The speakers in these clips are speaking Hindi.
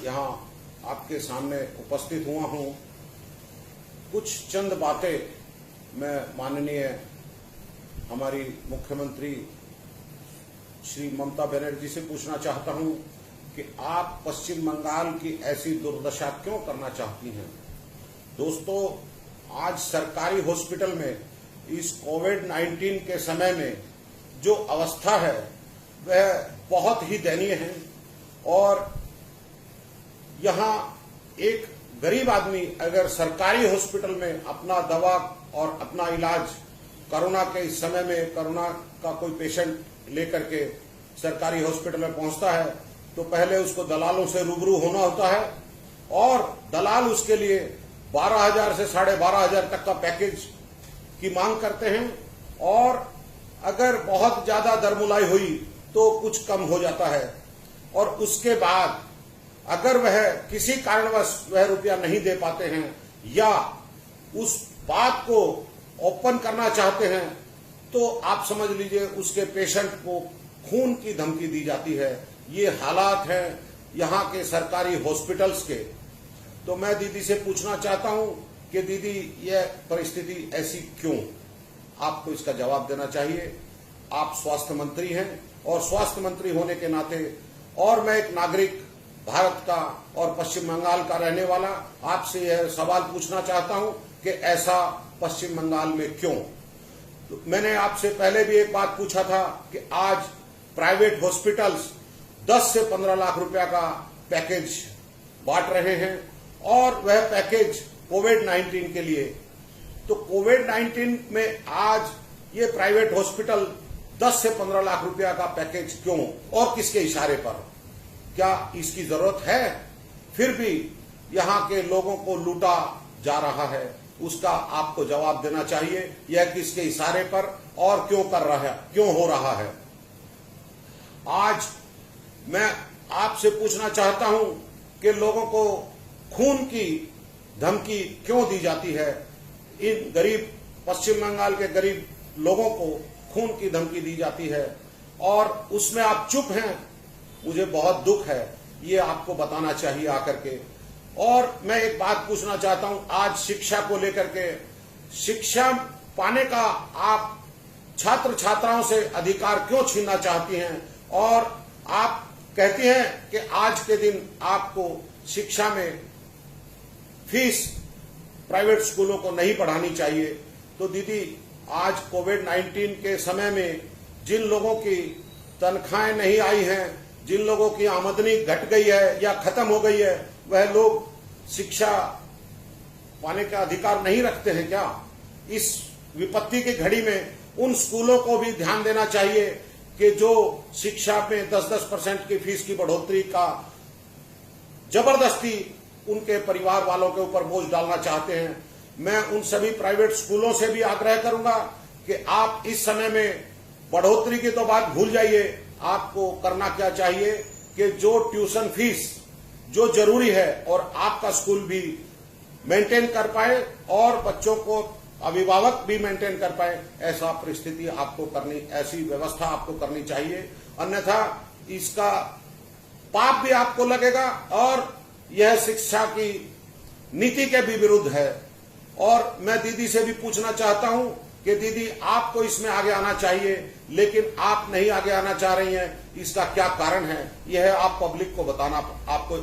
यहाँ आपके सामने उपस्थित हुआ हूँ। कुछ चंद बातें मैं माननीय हमारी मुख्यमंत्री श्री ममता बनर्जी से पूछना चाहता हूँ कि आप पश्चिम बंगाल की ऐसी दुर्दशा क्यों करना चाहती हैं। दोस्तों, आज सरकारी हॉस्पिटल में इस कोविड-19 के समय में जो अवस्था है वह बहुत ही दयनीय है और यहाँ एक गरीब आदमी अगर सरकारी हॉस्पिटल में अपना दवा और अपना इलाज कोरोना के इस समय में कोरोना का कोई पेशेंट लेकर के सरकारी हॉस्पिटल में पहुंचता है तो पहले उसको दलालों से रूबरू होना होता है और दलाल उसके लिए 12,000 से 12,500 तक का पैकेज की मांग करते हैं और अगर बहुत ज्यादा दरमुलाई हुई तो कुछ कम हो जाता है और उसके बाद अगर वह किसी कारणवश वह रुपया नहीं दे पाते हैं या उस बात को ओपन करना चाहते हैं तो आप समझ लीजिए उसके पेशेंट को खून की धमकी दी जाती है। ये हालात हैं यहाँ के सरकारी हॉस्पिटल्स के। तो मैं दीदी से पूछना चाहता हूँ कि दीदी यह परिस्थिति ऐसी क्यों, आपको इसका जवाब देना चाहिए। आप स्वास्थ्य मंत्री हैं और स्वास्थ्य मंत्री होने के नाते और मैं एक नागरिक भारत का और पश्चिम बंगाल का रहने वाला आपसे यह सवाल पूछना चाहता हूं कि ऐसा पश्चिम बंगाल में क्यों। तो मैंने आपसे पहले भी एक बात पूछा था कि आज प्राइवेट हॉस्पिटल्स 10 से 15 लाख रुपया का पैकेज बांट रहे हैं और वह पैकेज कोविड-19 के लिए। तो कोविड-19 में आज ये प्राइवेट हॉस्पिटल 10 से 15 लाख रुपया का पैकेज क्यों और किसके इशारे पर, क्या इसकी जरूरत है? फिर भी यहाँ के लोगों को लूटा जा रहा है, उसका आपको जवाब देना चाहिए। यह किसके इशारे पर और क्यों कर रहा है, क्यों हो रहा है। आज मैं आपसे पूछना चाहता हूं कि लोगों को खून की धमकी क्यों दी जाती है। इन गरीब पश्चिम बंगाल के गरीब लोगों को खून की धमकी दी जाती है और उसमें आप चुप हैं। मुझे बहुत दुख है, ये आपको बताना चाहिए आकर के। और मैं एक बात पूछना चाहता हूं, आज शिक्षा को लेकर के, शिक्षा पाने का आप छात्र छात्राओं से अधिकार क्यों छीनना चाहती हैं और आप कहती हैं कि आज के दिन आपको शिक्षा में फीस प्राइवेट स्कूलों को नहीं पढ़ानी चाहिए। तो दीदी, आज कोविड-19 के समय में जिन लोगों की तनख्वाहें नहीं आई हैं, जिन लोगों की आमदनी घट गई है या खत्म हो गई है, वह लोग शिक्षा पाने का अधिकार नहीं रखते हैं क्या? इस विपत्ति की घड़ी में उन स्कूलों को भी ध्यान देना चाहिए कि जो शिक्षा में 10-10% की फीस की बढ़ोतरी का जबरदस्ती उनके परिवार वालों के ऊपर बोझ डालना चाहते हैं। मैं उन सभी प्राइवेट स्कूलों से भी आग्रह करूंगा कि आप इस समय में बढ़ोतरी की तो बात भूल जाइए। आपको करना क्या चाहिए कि जो ट्यूशन फीस जो जरूरी है और आपका स्कूल भी मेंटेन कर पाए और बच्चों को अभिभावक भी मेंटेन कर पाए, ऐसा परिस्थिति आपको करनी, ऐसी व्यवस्था आपको करनी चाहिए। अन्यथा इसका पाप भी आपको लगेगा और यह शिक्षा की नीति के भी विरुद्ध है। और मैं दीदी से भी पूछना चाहता हूं कि दीदी, आपको इसमें आगे आना चाहिए लेकिन आप नहीं आगे आना चाह रही हैं, इसका क्या कारण है? यह आप पब्लिक को बताना आपको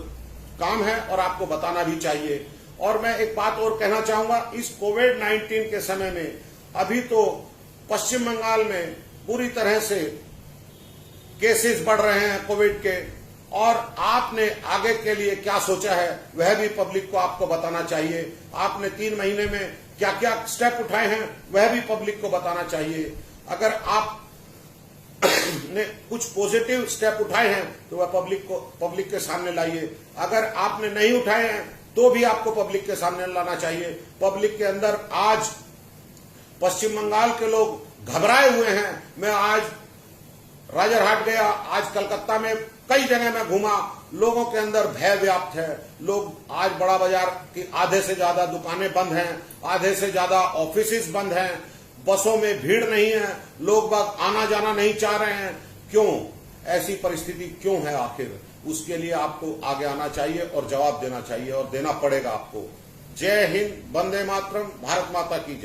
काम है और आपको बताना भी चाहिए। और मैं एक बात और कहना चाहूंगा, इस कोविड-19 के समय में अभी तो पश्चिम बंगाल में पूरी तरह से केसेस बढ़ रहे हैं कोविड के और आपने आगे के लिए क्या सोचा है वह भी पब्लिक को आपको बताना चाहिए। आपने 3 महीने में क्या क्या स्टेप उठाए हैं वह भी पब्लिक को बताना चाहिए। अगर आप ने कुछ पॉजिटिव स्टेप उठाए हैं तो वह पब्लिक के सामने लाइए। अगर आपने नहीं उठाए हैं तो भी आपको पब्लिक के सामने लाना चाहिए। पब्लिक के अंदर आज पश्चिम बंगाल के लोग घबराए हुए हैं। मैं आज राजरहाट गया, आज कलकत्ता में कई जगह मैं घूमा, लोगों के अंदर भय व्याप्त है। लोग आज बड़ा बाजार की आधे से ज्यादा दुकानें बंद हैं, आधे से ज्यादा ऑफिसेज बंद हैं, बसों में भीड़ नहीं है, लोग बाग आना जाना नहीं चाह रहे हैं। क्यों ऐसी परिस्थिति क्यों है आखिर? उसके लिए आपको आगे आना चाहिए और जवाब देना चाहिए और देना पड़ेगा आपको। जय हिंद, वंदे मातरम, भारत माता की जय।